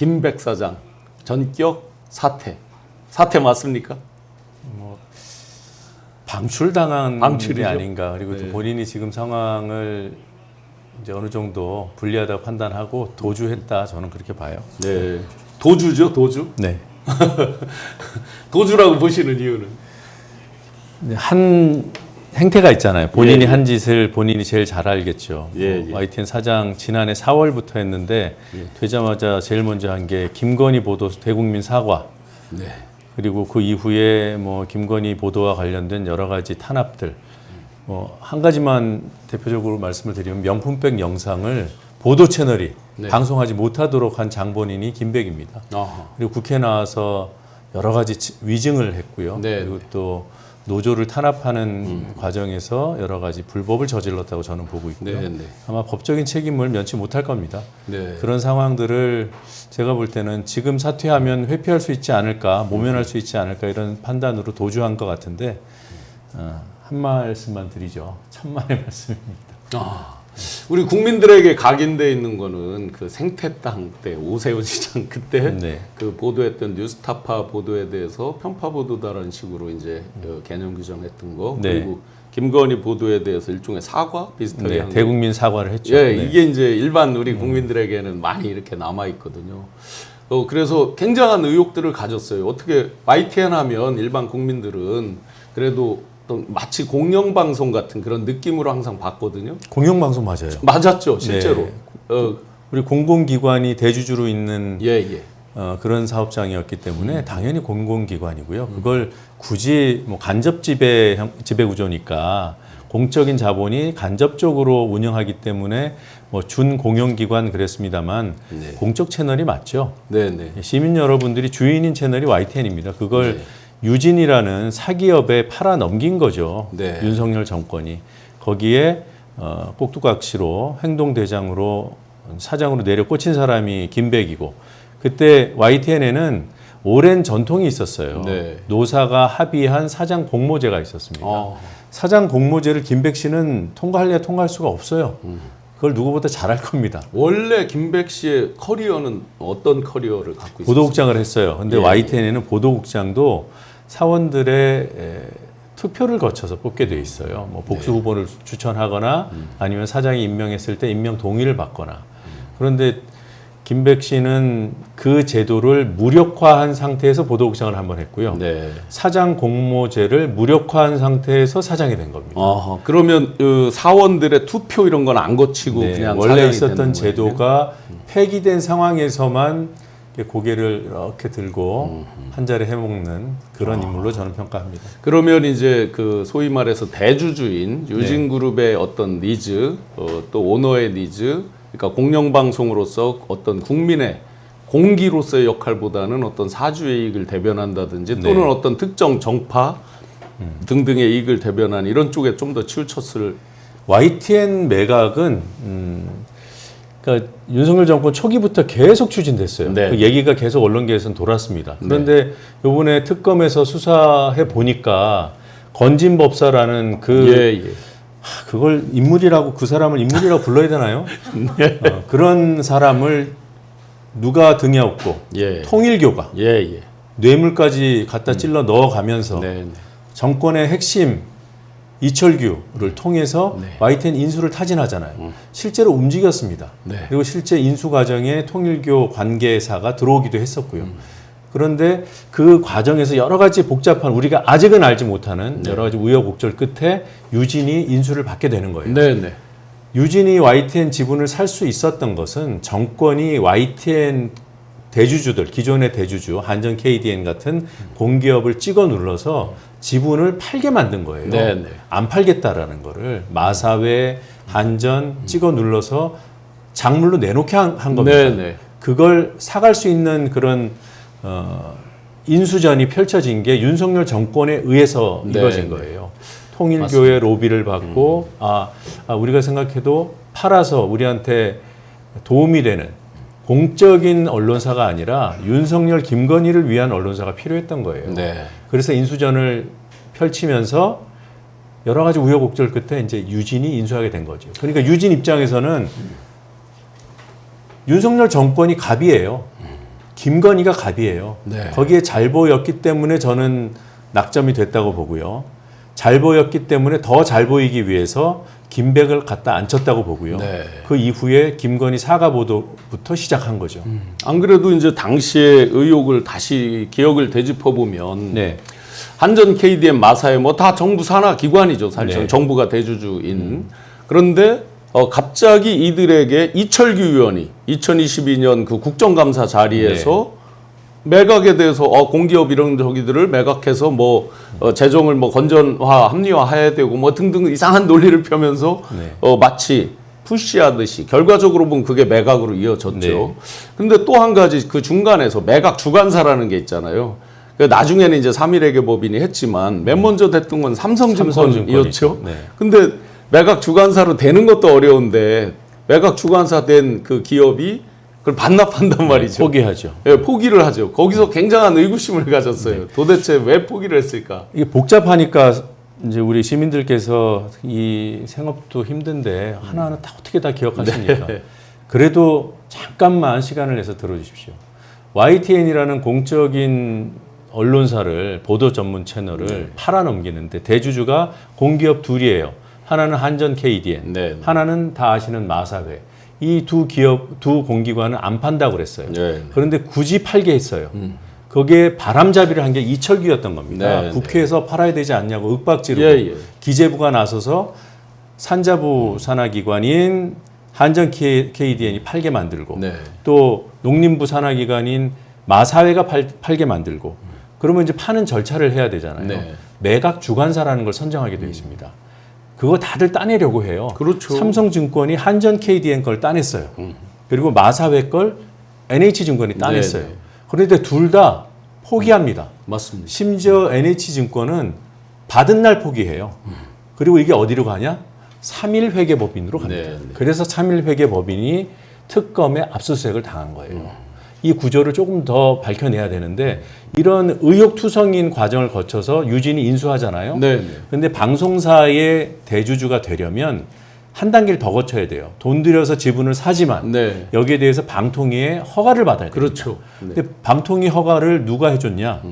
김 백사장 전격 사퇴 맞습니까? 방출당한 방출이죠? 게 아닌가. 그리고 또 네. 본인이 지금 상황을 이제 어느 정도 불리하다고 판단하고 도주했다. 저는 그렇게 봐요. 네. 도주죠, 도주. 네. 도주라고 보시는 이유는? 한 행태가 있잖아요. 본인이 예, 예. 한 짓을 본인이 제일 잘 알겠죠. 예, 예. YTN 사장 지난해 4월부터 했는데 되자마자 제일 먼저 한 게 김건희 보도 대국민 사과. 네. 그리고 그 이후에 뭐 김건희 보도와 관련된 여러 가지 탄압들. 한 가지만 대표적으로 말씀을 드리면 명품백 영상을 보도 채널이 네. 방송하지 못하도록 한 장본인이 김백입니다. 아하. 그리고 국회 나와서 여러 가지 위증을 했고요. 네, 그리고 네. 또 노조를 탄압하는 과정에서 여러 가지 불법을 저질렀다고 저는 보고 있고요. 네, 네. 아마 법적인 책임을 면치 못할 겁니다. 네. 그런 상황들을 제가 볼 때는 지금 사퇴하면 회피할 수 있지 않을까, 모면할 수 있지 않을까 이런 판단으로 도주한 것 같은데 한 말씀만 드리죠. 천만의 말씀입니다. 우리 국민들에게 각인돼 있는 거는 그 생태땅 때 오세훈 시장 그때 네. 그 보도했던 뉴스타파 보도에 대해서 편파 보도다라는 식으로 이제 개념 규정했던 거 네. 그리고 김건희 보도에 대해서 일종의 사과 비슷하게 네, 한 거. 대국민 사과를 했죠. 예, 네. 이게 이제 일반 우리 국민들에게는 많이 이렇게 남아 있거든요. 그래서 굉장한 의혹들을 가졌어요. 어떻게 YTN 하면 일반 국민들은 그래도 어떤 마치 공영방송 같은 그런 느낌으로 항상 봤거든요. 공영방송 맞아요. 맞았죠, 실제로. 네. 우리 공공기관이 대주주로 있는 예. 그런 사업장이었기 때문에 당연히 공공기관이고요. 그걸 굳이 뭐 간접 지배 구조니까 공적인 자본이 간접적으로 운영하기 때문에 뭐 준공영기관 그랬습니다만 네. 공적 채널이 맞죠. 네네. 시민 여러분들이 주인인 채널이 YTN입니다. 그걸 유진이라는 사기업에 팔아 넘긴 거죠. 네. 윤석열 정권이. 거기에 꼭두각시로 행동대장으로 사장으로 내려 꽂힌 사람이 김백이고 그때 YTN에는 오랜 전통이 있었어요. 네. 노사가 합의한 사장 공모제가 있었습니다. 어. 사장 공모제를 김백 씨는 통과할래야 통과할 수가 없어요. 그걸 누구보다 잘할 겁니다. 원래 김백 씨의 커리어는 어떤 커리어를 갖고 있었어요? 보도국장을 했어요. 근데 예, YTN에는 보도국장도 사원들의 투표를 거쳐서 뽑게 돼 있어요. 뭐 복수 후보를 추천하거나 아니면 사장이 임명했을 때 임명 동의를 받거나. 그런데 김백 씨는 그 제도를 무력화한 상태에서 보도국장을 한번 했고요. 네. 사장 공모제를 무력화한 상태에서 사장이 된 겁니다. 그러면 사원들의 투표 이런 건 안 거치고 네, 그냥 원래 사장이 있었던 되는 제도가 폐기된 상황에서만 이렇게 고개를 이렇게 들고 한 자리 해먹는 그런 인물로 저는 평가합니다. 그러면 이제 그 소위 말해서 대주주인 유진그룹의 어떤 니즈, 또 오너의 니즈, 그러니까 공영방송으로서 어떤 국민의 공기로서의 역할보다는 어떤 사주의 이익을 대변한다든지 또는 어떤 특정 정파 등등의 이익을 대변한 이런 쪽에 좀 더 치우쳤을. YTN 매각은 그러니까 윤석열 정권 초기부터 계속 추진됐어요. 네. 그 얘기가 계속 언론계에서는 돌았습니다. 그런데 이번에 특검에서 수사해 보니까 건진법사라는 그걸 인물이라고 그 사람을 인물이라고 불러야 되나요? 그런 사람을 누가 등에 업고 통일교가 뇌물까지 갖다 찔러 넣어가면서 정권의 핵심 이철규를 통해서 YTN 인수를 타진하잖아요. 실제로 움직였습니다. 그리고 실제 인수 과정에 통일교 관계사가 들어오기도 했었고요. 그런데 그 과정에서 여러 가지 복잡한 우리가 아직은 알지 못하는 여러 가지 우여곡절 끝에 유진이 인수를 받게 되는 거예요. 유진이 YTN 지분을 살 수 있었던 것은 정권이 YTN 대주주들, 기존의 대주주, 한전 KDN 같은 공기업을 찍어 눌러서 지분을 팔게 만든 거예요. 안 팔겠다라는 거를 마사회, 한전 찍어 눌러서 작물로 내놓게 한 겁니다. 그걸 사갈 수 있는 그런 인수전이 펼쳐진 게 윤석열 정권에 의해서 이루어진 거예요. 통일교의 로비를 받고 우리가 생각해도 팔아서 우리한테 도움이 되는 공적인 언론사가 아니라 윤석열, 김건희를 위한 언론사가 필요했던 거예요. 그래서 인수전을 펼치면서 여러 가지 우여곡절 끝에 이제 유진이 인수하게 된 거죠. 그러니까 유진 입장에서는 윤석열 정권이 갑이에요. 김건희가 갑이에요. 네. 거기에 잘 보였기 때문에 저는 낙점이 됐다고 보고요. 잘 보였기 때문에 더 잘 보이기 위해서 김백을 갖다 앉혔다고 보고요. 네. 그 이후에 김건희 사과 보도부터 시작한 거죠. 안 그래도 이제 당시의 의혹을 다시 기억을 되짚어 보면 네. 한전 KDM 마사회 뭐 다 정부 산하 기관이죠. 사실상 네. 정부가 대주주인. 그런데 갑자기 이들에게 이철규 의원이 2022년 그 국정감사 자리에서 매각에 대해서 공기업 이런 저기들을 매각해서 뭐 재정을 뭐 건전화 합리화해야 되고 뭐 등등 이상한 논리를 펴면서 네. 마치 푸시하듯이 결과적으로 보면 그게 매각으로 이어졌죠. 네. 근데 또 한 가지 그 중간에서 매각 주관사라는 게 있잖아요. 나중에는 이제 삼일회계법인이 했지만 맨 먼저 됐던 건 삼성증권이었죠. 네. 근데 매각 주관사로 되는 것도 어려운데 매각 주관사 된 그 기업이 그걸 반납한단 말이죠. 포기하죠. 예, 포기를 하죠. 거기서 굉장한 의구심을 가졌어요. 도대체 왜 포기를 했을까? 이게 복잡하니까 이제 우리 시민들께서 이 생업도 힘든데 하나하나 다 어떻게 다 기억하십니까? 네. 그래도 잠깐만 시간을 내서 들어주십시오. YTN이라는 공적인 언론사를 보도 전문 채널을 팔아넘기는데 대주주가 공기업 둘이에요. 하나는 한전 KDN, 네. 하나는 다 아시는 마사회. 이 두 기업, 두 공기관은 안 판다고 그랬어요. 네. 그런데 굳이 팔게 했어요. 거기에 바람잡이를 한 게 이철규였던 겁니다. 네, 국회에서 팔아야 되지 않냐고 윽박지르고 예. 기재부가 나서서 산자부 산하기관인 한전 KDN이 팔게 만들고 네. 또 농림부 산하기관인 마사회가 팔게 만들고 그러면 이제 파는 절차를 해야 되잖아요. 네. 매각 주관사라는 걸 선정하게 되어 있습니다. 그거 다들 따내려고 해요. 그렇죠. 삼성증권이 한전 KDN 걸 따냈어요. 그리고 마사회 걸 NH증권이 따냈어요. 네네. 그런데 둘 다 포기합니다. 맞습니다. 심지어 NH증권은 받은 날 포기해요. 그리고 이게 어디로 가냐? 3.1회계법인으로 갑니다. 네. 그래서 3.1회계법인이 특검에 압수수색을 당한 거예요. 이 구조를 조금 더 밝혀내야 되는데 이런 의혹투성인 과정을 거쳐서 유진이 인수하잖아요. 네. 근데 방송사의 대주주가 되려면 한 단계를 더 거쳐야 돼요. 돈 들여서 지분을 사지만 네. 여기에 대해서 방통위의 허가를 받아야 됩니다. 그렇죠. 네. 근데 방통위 허가를 누가 해줬냐?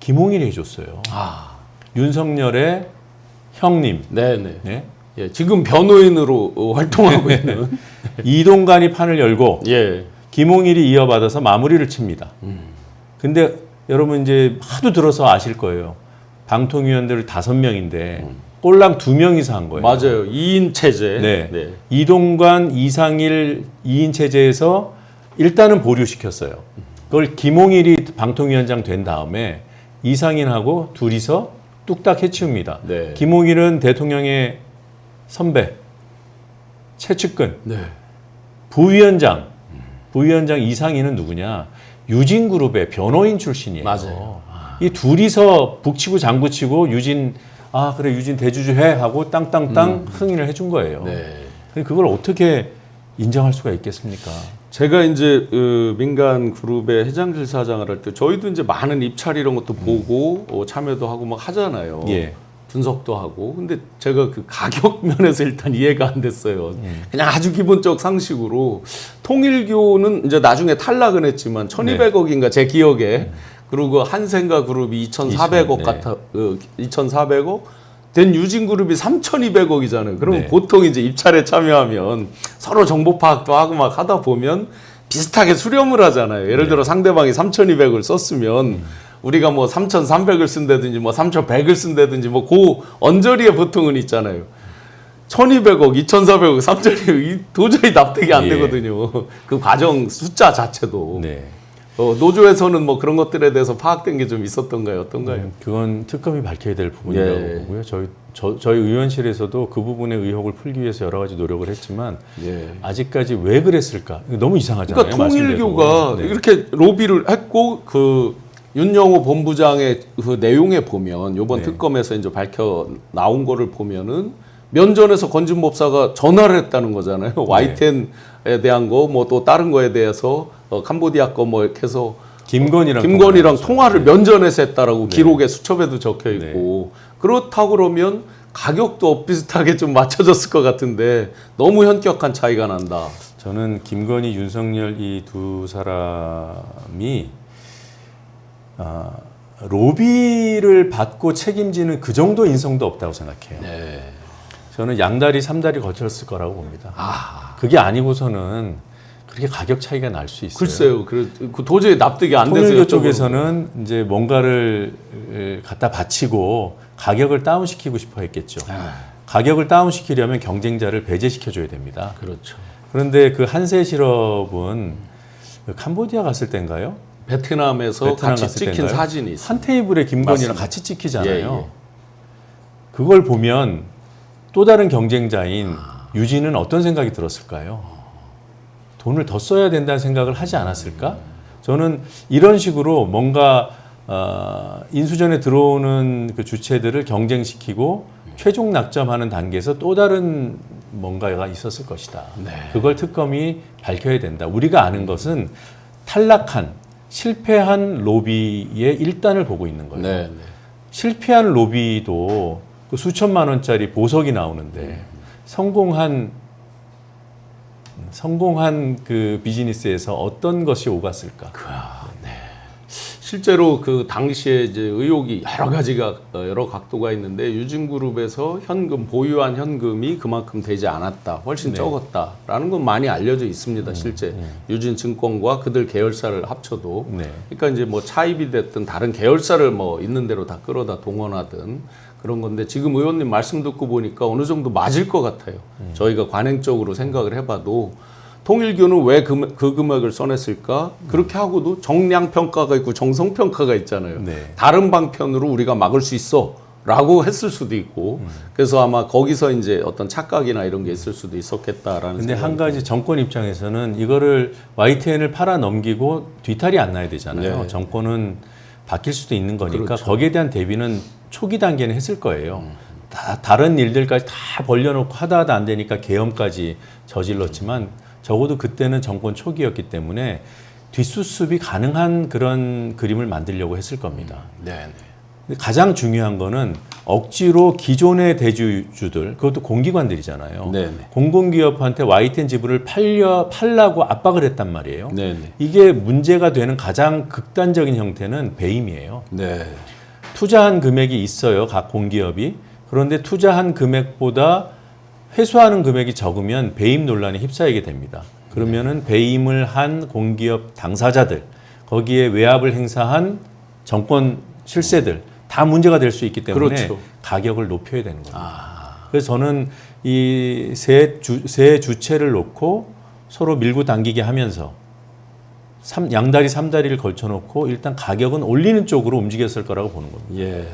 김홍일이 해줬어요. 아, 윤석열의 형님. 네네. 네? 예, 지금 변호인으로 활동하고 있는. 이동관이 판을 열고 예. 김홍일이 이어받아서 마무리를 칩니다. 근데 여러분 이제 하도 들어서 아실 거예요. 방통위원들 5명인데 꼴랑 2명이서 한 거예요. 맞아요. 2인 체제. 네. 이동관, 이상일 2인 체제에서 일단은 보류시켰어요. 그걸 김홍일이 방통위원장 된 다음에 이상인하고 둘이서 뚝딱 해치웁니다. 네. 김홍일은 대통령의 선배, 최측근, 네. 부위원장 이상인은 누구냐? 유진그룹의 변호인 출신이에요. 맞아요. 이 둘이서 북치고 장구치고 유진 그래 유진 대주주 해 하고 땅땅땅 승인을 해준 거예요. 네. 그걸 어떻게 인정할 수가 있겠습니까? 제가 이제 민간 그룹의 회장실 사장을 할 때 저희도 이제 많은 입찰 이런 것도 보고 참여도 하고 막 하잖아요. 예. 분석도 하고. 근데 제가 그 가격 면에서 일단 이해가 안 됐어요. 그냥 아주 기본적 상식으로 통일교는 이제 나중에 탈락은 했지만 1,200억인가 제 기억에 그리고 한센가 그룹이 2,400억 네. 같아 2,400억 된 유진그룹이 3,200억이잖아요. 그러면 네. 보통 이제 입찰에 참여하면 서로 정보 파악도 하고 막 하다 보면 비슷하게 수렴을 하잖아요. 예를 들어 상대방이 3,200을 썼으면 우리가 뭐 3,300을 쓴다든지 뭐 3,100을 쓴다든지 뭐 그 언저리에 보통은 있잖아요. 1,200억, 2,400억, 3,200억 도저히 납득이 안 예. 되거든요. 그 과정 숫자 자체도. 네. 노조에서는 뭐 그런 것들에 대해서 파악된 게 좀 있었던가요? 어떤가요? 그건 특검이 밝혀야 될 부분이라고 예. 보고요. 저희 의원실에서도 그 부분의 의혹을 풀기 위해서 여러 가지 노력을 했지만 예. 아직까지 왜 그랬을까? 이거 너무 이상하잖아요. 그러니까 통일교가 말씀대로. 네. 이렇게 로비를 했고 그 윤영호 본부장의 그 내용에 보면 이번 네. 특검에서 이제 밝혀 나온 거를 보면은 면전에서 건진법사가 전화를 했다는 거잖아요. Y10에 대한 거 뭐 또 다른 거에 대해서 캄보디아 거 뭐 이렇게 해서 김건희랑 통화를 면전에서 했다라고 기록에 수첩에도 적혀 있고 그렇다고 그러면 가격도 비슷하게 좀 맞춰졌을 것 같은데 너무 현격한 차이가 난다. 저는 김건희, 윤석열 이 두 사람이 로비를 받고 책임지는 그 정도 인성도 없다고 생각해요. 네. 저는 양다리, 삼다리 거쳤을 거라고 봅니다. 아, 그게 아니고서는 그렇게 가격 차이가 날 수 있어요. 글쎄요. 그 도저히 납득이 안 돼서 통일교 여쭤보는 쪽에서는 이제 뭔가를 갖다 바치고 가격을 다운시키고 싶어 했겠죠. 가격을 다운시키려면 경쟁자를 배제시켜줘야 됩니다. 그렇죠. 그런데 그 한세 실업은 캄보디아 갔을 때인가요? 베트남에서 베트남 같이 갔을 찍힌 때인가요? 사진이 있어요. 한 테이블에 김건희랑 맞습니다. 같이 찍히잖아요. 예, 예. 그걸 보면 또 다른 경쟁자인 유진은 어떤 생각이 들었을까요? 돈을 더 써야 된다는 생각을 하지 않았을까? 저는 이런 식으로 뭔가 인수전에 들어오는 그 주체들을 경쟁시키고 최종 낙점하는 단계에서 또 다른 뭔가가 있었을 것이다. 네. 그걸 특검이 밝혀야 된다. 우리가 아는 것은 탈락한, 실패한 로비의 일단을 보고 있는 거예요. 네, 네. 실패한 로비도 그 수천만 원짜리 보석이 나오는데 성공한 그 비즈니스에서 어떤 것이 오갔을까? 실제로 그 당시에 이제 의혹이 여러 가지가 여러 각도가 있는데 유진그룹에서 현금 보유한 현금이 그만큼 되지 않았다, 훨씬 네. 적었다라는 건 많이 알려져 있습니다. 실제 유진증권과 그들 계열사를 합쳐도, 네. 그러니까 이제 뭐 차입이 됐든 다른 계열사를 뭐 있는 대로 다 끌어다 동원하든 그런 건데 지금 의원님 말씀 듣고 보니까 어느 정도 맞을 것 같아요. 저희가 관행적으로 생각을 해봐도. 통일교는 왜 그 금액을 써냈을까? 그렇게 하고도 정량평가가 있고 정성평가가 있잖아요. 네. 다른 방편으로 우리가 막을 수 있어 라고 했을 수도 있고 그래서 아마 거기서 이제 어떤 착각이나 이런 게 있을 수도 있었겠다라는 근데 생각이 한 가지 정권 입장에서는 이거를 YTN을 팔아 넘기고 뒤탈이 안 나야 되잖아요. 네. 정권은 바뀔 수도 있는 거니까 그렇죠. 거기에 대한 대비는 초기 단계는 했을 거예요. 다른 일들까지 다 벌려놓고 하다 안 되니까 계엄까지 저질렀지만 적어도 그때는 정권 초기였기 때문에 뒷수습이 가능한 그런 그림을 만들려고 했을 겁니다. 네, 네. 근데 가장 중요한 거는 억지로 기존의 대주주들, 그것도 공기관들이잖아요. 네, 네. 공공기업한테 YTN 지분을 팔라고 압박을 했단 말이에요. 네, 네. 이게 문제가 되는 가장 극단적인 형태는 배임이에요. 네. 투자한 금액이 있어요, 각 공기업이. 그런데 투자한 금액보다 회수하는 금액이 적으면 배임 논란에 휩싸이게 됩니다. 그러면은 배임을 한 공기업 당사자들, 거기에 외압을 행사한 정권 실세들 다 문제가 될 수 있기 때문에 그렇죠. 가격을 높여야 되는 겁니다. 그래서 저는 이 세 주체를 놓고 서로 밀고 당기게 하면서 양다리 삼다리를 걸쳐놓고 일단 가격은 올리는 쪽으로 움직였을 거라고 보는 겁니다. 예.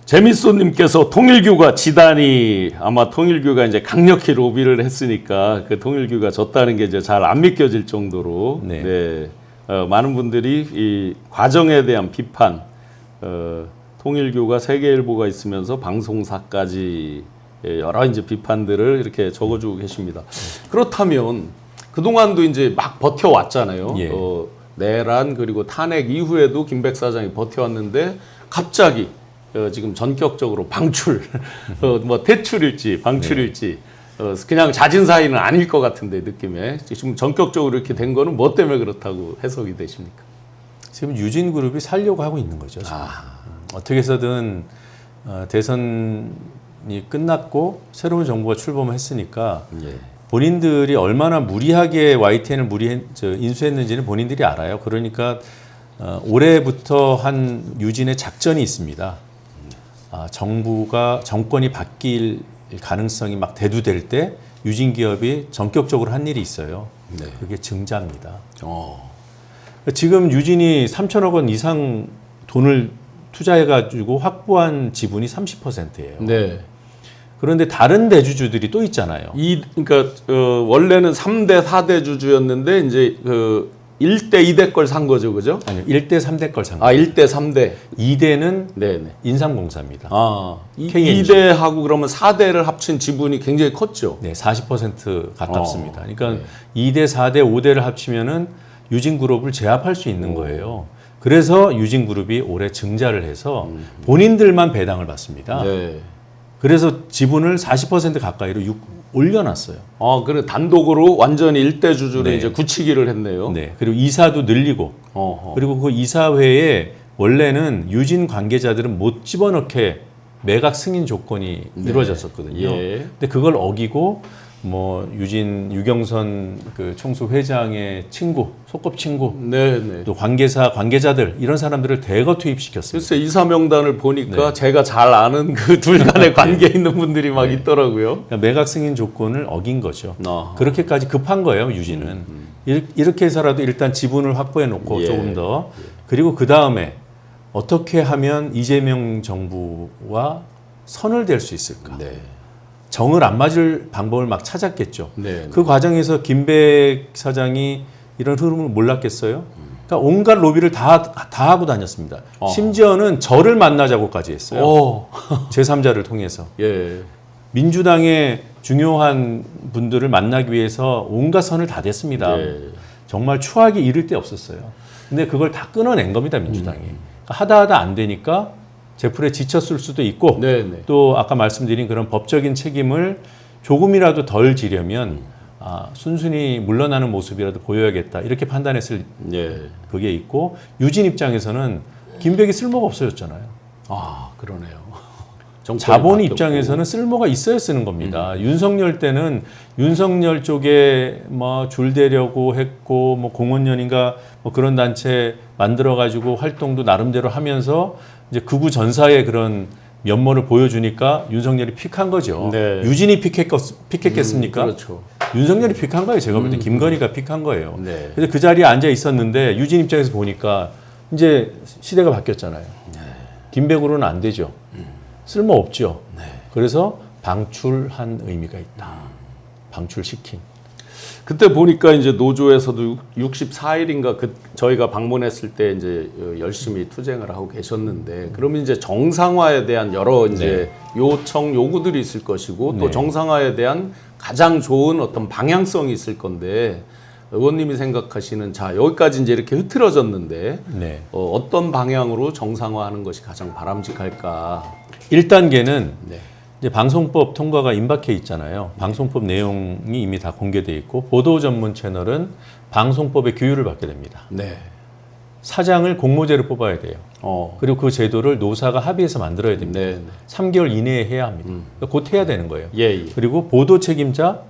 재밌소님께서 통일교가 지단이 아마 통일교가 이제 강력히 로비를 했으니까 그 통일교가 졌다는 게 이제 잘 안 믿겨질 정도로 네. 네. 많은 분들이 이 과정에 대한 비판, 통일교가 세계일보가 있으면서 방송사까지 여러 이제 비판들을 이렇게 적어주고 계십니다. 그렇다면 그동안도 이제 막 버텨왔잖아요. 예. 내란 그리고 탄핵 이후에도 김백 사장이 버텨왔는데 갑자기 지금 전격적으로 방출, 뭐 퇴출일지 방출일지 그냥 잦은 사이는 아닐 것 같은데 느낌에 지금 전격적으로 이렇게 된 거는 뭐 때문에 그렇다고 해석이 되십니까? 지금 유진그룹이 살려고 하고 있는 거죠. 지금. 어떻게 해서든 대선이 끝났고 새로운 정부가 출범했으니까 예. 본인들이 얼마나 무리하게 YTN을 인수했는지는 본인들이 알아요. 그러니까 올해부터 한 유진의 작전이 있습니다. 정권이 바뀔 가능성이 막 대두될 때 유진 기업이 전격적으로 한 일이 있어요. 네. 그게 증자입니다. 지금 유진이 3천억 원 이상 돈을 투자해가지고 확보한 지분이 30%예요. 네. 그런데 다른 대주주들이 또 있잖아요. 그러니까 원래는 3대 4대 주주였는데 이제 1대 2대 걸 산 거죠, 그죠? 아니요, 1대 3대 걸 산 거예요. 1대 3대. 2대는 네네. 인삼공사입니다. KNG. 2대하고 그러면 4대를 합친 지분이 굉장히 컸죠. 네, 40% 가깝습니다. 그러니까 2대, 4대, 5대를 합치면은 유진그룹을 제압할 수 있는 거예요. 그래서 유진그룹이 올해 증자를 해서 본인들만 배당을 받습니다. 네. 그래서 지분을 40% 가까이로 올려놨어요. 아, 그래 단독으로 완전히 일대 주주를 네. 이제 굳히기를 했네요. 네. 그리고 이사도 늘리고 어허. 그리고 그 이사회에 원래는 유진 관계자들은 못 집어넣게 매각 승인 조건이 이루어졌었거든요. 예. 근데 그걸 어기고 뭐 유경선 그 총수 회장의 친구, 소꿉 친구, 네네. 또 관계자들 이런 사람들을 대거 투입시켰습니다. 글쎄 이사 명단을 보니까 네. 제가 잘 아는 그 둘 간의 관계 있는 분들이 막 있더라고요. 그러니까 매각 승인 조건을 어긴 거죠. 아하. 그렇게까지 급한 거예요, 유진은. 이렇게 해서라도 일단 지분을 확보해 놓고 예. 조금 더. 그리고 그 다음에 어떻게 하면 이재명 정부와 선을 댈 수 있을까? 네. 정을 안 맞을 방법을 막 찾았겠죠. 네. 그 과정에서 김백 사장이 이런 흐름을 몰랐겠어요? 그러니까 온갖 로비를 다 하고 다녔습니다. 심지어는 저를 만나자고까지 했어요. 오. 제3자를 통해서. 예. 민주당의 중요한 분들을 만나기 위해서 온갖 선을 다 댔습니다. 네. 정말 추하기 이를 데 없었어요. 근데 그걸 다 끊어낸 겁니다, 민주당이. 그러니까 하다 안 되니까 제풀에 지쳤을 수도 있고 네네. 또 아까 말씀드린 그런 법적인 책임을 조금이라도 덜 지려면 순순히 물러나는 모습이라도 보여야겠다 이렇게 판단했을 예. 그게 있고 유진 입장에서는 김백이 쓸모가 없어졌잖아요. 아 그러네요. 정권이 자본 바뀌었고. 입장에서는 쓸모가 있어야 쓰는 겁니다. 윤석열 때는 윤석열 쪽에 뭐 줄대려고 했고 뭐 공원연인가 뭐 그런 단체 만들어 가지고 활동도 나름대로 하면서 이제 극우 전사의 그런 면모를 보여주니까 윤석열이 픽한 거죠. 네. 유진이 픽했겠습니까? 그렇죠. 윤석열이 픽한 거예요. 제가 볼 때 김건희가 픽한 거예요. 네. 그래서 그 자리에 앉아 있었는데 유진 입장에서 보니까 이제 시대가 바뀌었잖아요. 김백으로는 안 되죠. 쓸모 없죠. 그래서 방출한 의미가 있다. 방출시킨. 그때 보니까 이제 노조에서도 64일인가 저희가 방문했을 때 이제 열심히 투쟁을 하고 계셨는데 그러면 이제 정상화에 대한 여러 이제 요청 요구들이 있을 것이고 또 네. 정상화에 대한 가장 좋은 어떤 방향성이 있을 건데 의원님이 생각하시는 자 여기까지 이제 이렇게 흐트러졌는데 네. 어떤 방향으로 정상화하는 것이 가장 바람직할까? 1단계는 네. 이제 방송법 통과가 임박해 있잖아요. 방송법 내용이 이미 다 공개돼 있고 보도 전문 채널은 방송법의 규율을 받게 됩니다. 네. 사장을 공모제로 뽑아야 돼요. 어. 그리고 그 제도를 노사가 합의해서 만들어야 됩니다. 네. 3개월 이내에 해야 합니다. 그러니까 곧 해야 되는 거예요. 예. 예. 그리고 보도 책임자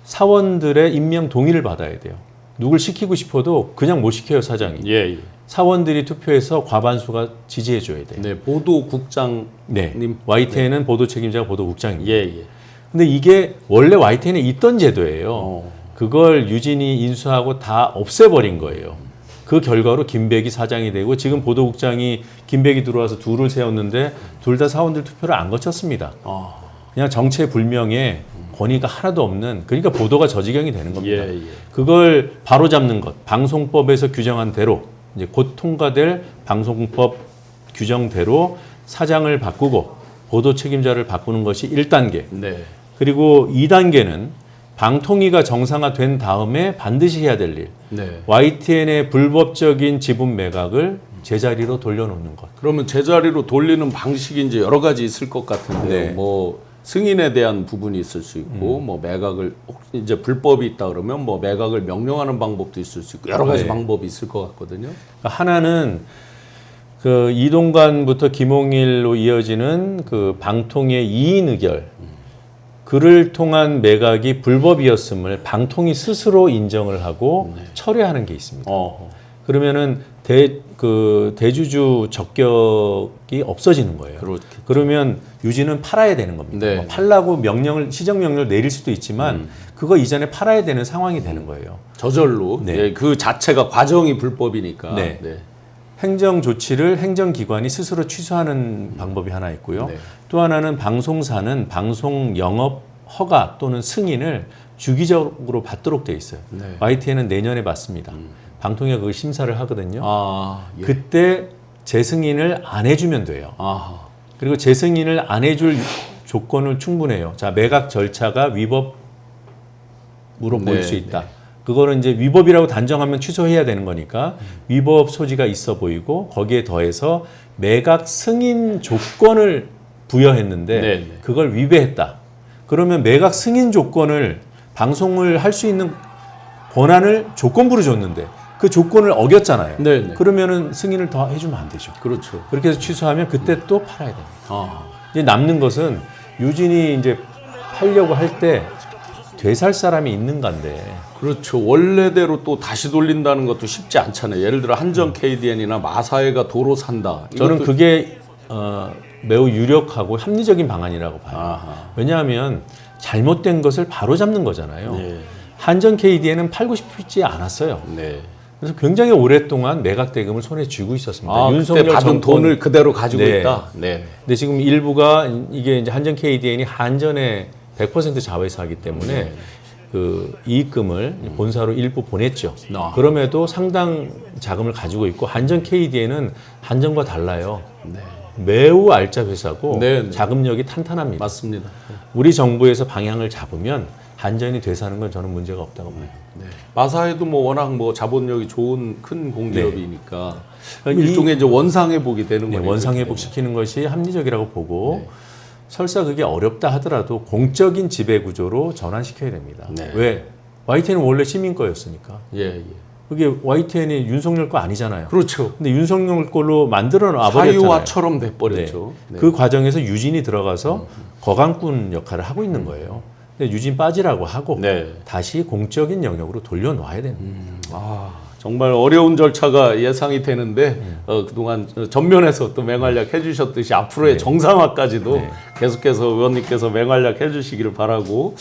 사원들의 임명 동의를 받아야 돼요. 누굴 시키고 싶어도 그냥 못 시켜요, 사장이. 예. 예. 사원들이 투표해서 과반수가 지지해 줘야 돼요. 네. 보도국장님. 네. YTN은 보도 책임자가 보도국장입니다. 예. 예. 근데 이게 원래 YTN에 있던 제도예요. 어. 그걸 유진이 인수하고 다 없애버린 거예요. 그 결과로 김백이 사장이 되고 지금 보도국장이 김백이 들어와서 둘을 세웠는데 둘 다 사원들 투표를 안 거쳤습니다. 아. 그냥 정체불명의 권위가 하나도 없는 그러니까 보도가 저 지경이 되는 겁니다. 예. 예. 그걸 바로잡는 것 방송법에서 규정한 대로 이제 곧 통과될 방송법 규정대로 사장을 바꾸고 보도 책임자를 바꾸는 것이 1단계. 네. 그리고 2단계는 방통위가 정상화된 다음에 반드시 해야 될 일. 네. YTN의 불법적인 지분 매각을 제자리로 돌려놓는 것. 그러면 제자리로 돌리는 방식이 이제 여러 가지 있을 것 같은데요. 네. 뭐 승인에 대한 부분이 있을 수 있고, 뭐 매각을 혹시 이제 불법이 있다 그러면 뭐 매각을 명령하는 방법도 있을 수 있고 여러 가지 네. 방법이 있을 것 같거든요. 그러니까 하나는 그 이동관부터 김홍일로 이어지는 그 방통위의 이인 의결. 그를 통한 매각이 불법이었음을 방통위 스스로 인정을 하고 철회하는 게 있습니다. 그러면은 대주주 적격이 없어지는 거예요. 그렇게. 그러면 유진은 팔아야 되는 겁니다. 네. 뭐 팔라고 시정 명령을 내릴 수도 있지만 그거 이전에 팔아야 되는 상황이 되는 거예요. 저절로. 네. 예, 그 자체가 과정이 불법이니까. 네. 행정 조치를 행정기관이 스스로 취소하는 방법이 하나 있고요. 네. 또 하나는 방송사는 방송 영업 허가 또는 승인을 주기적으로 받도록 돼 있어요. 네. YTN은 내년에 받습니다. 방통위가 그걸 심사를 하거든요. 아, 예. 그때 재승인을 안 해주면 돼요. 아하. 그리고 재승인을 안 해줄 조건을 충분해요. 자, 매각 절차가 위법으로 보일 수 있다. 그거는 이제 위법이라고 단정하면 취소해야 되는 거니까 위법 소지가 있어 보이고 거기에 더해서 매각 승인 조건을 부여했는데 네. 그걸 위배했다. 그러면 매각 승인 조건을 방송을 할 수 있는 권한을 조건부로 줬는데 그 조건을 어겼잖아요. 네네. 그러면은 승인을 더 해주면 안 되죠. 그렇죠. 그렇게 해서 취소하면 그때 또 팔아야 됩니다. 아, 이제 남는 것은 유진이 이제 팔려고 할 때 되살 사람이 있는가인데 그렇죠. 원래대로 또 다시 돌린다는 것도 쉽지 않잖아요. 예를 들어 한전 KDN이나 마사회가 도로 산다. 저는 이것도- 그게 매우 유력하고 합리적인 방안이라고 봐요. 아하. 왜냐하면 잘못된 것을 바로 잡는 거잖아요. 네. 한전 KDN은 팔고 싶지 않았어요. 네. 그래서 굉장히 오랫동안 매각 대금을 손에 쥐고 있었습니다. 아, 그때 받은 정권. 돈을 그대로 가지고 네. 있다. 네. 근데 지금 일부가 이게 이제 한전 KDN이 한전의 100% 자회사이기 때문에 그 이익금을 본사로 일부 보냈죠. 아. 그럼에도 상당 자금을 가지고 있고 한전 KDN은 한전과 달라요. 네. 매우 알짜 회사고 네, 네. 자금력이 탄탄합니다. 맞습니다. 우리 정부에서 방향을 잡으면 한전이 되사는 건 저는 문제가 없다고 봐요. 네. 마사회도 뭐 워낙 뭐 자본력이 좋은 큰 공기업이니까 그러니까 일종의 이제 원상회복이 되는 네, 거예요. 원상회복시키는 것이 합리적이라고 보고 설사 그게 어렵다 하더라도 공적인 지배 구조로 전환시켜야 됩니다. 네. 왜? YTN은 원래 시민 거였으니까. 예, 예. 그게 YTN이 윤석열 거 아니잖아요. 그렇죠. 근데 윤석열 걸로 만들어 놔버렸잖아요. 사유화처럼 돼버렸죠. 네. 그 과정에서 유진이 들어가서 거강꾼 역할을 하고 있는 거예요. 근데 유진 빠지라고 하고 네. 다시 공적인 영역으로 돌려놔야 됩니다. 아, 정말 어려운 절차가 예상이 되는데 그동안 전면에서 또 맹활약 해주셨듯이 앞으로의 정상화까지도 계속해서 의원님께서 맹활약 해주시기를 바라고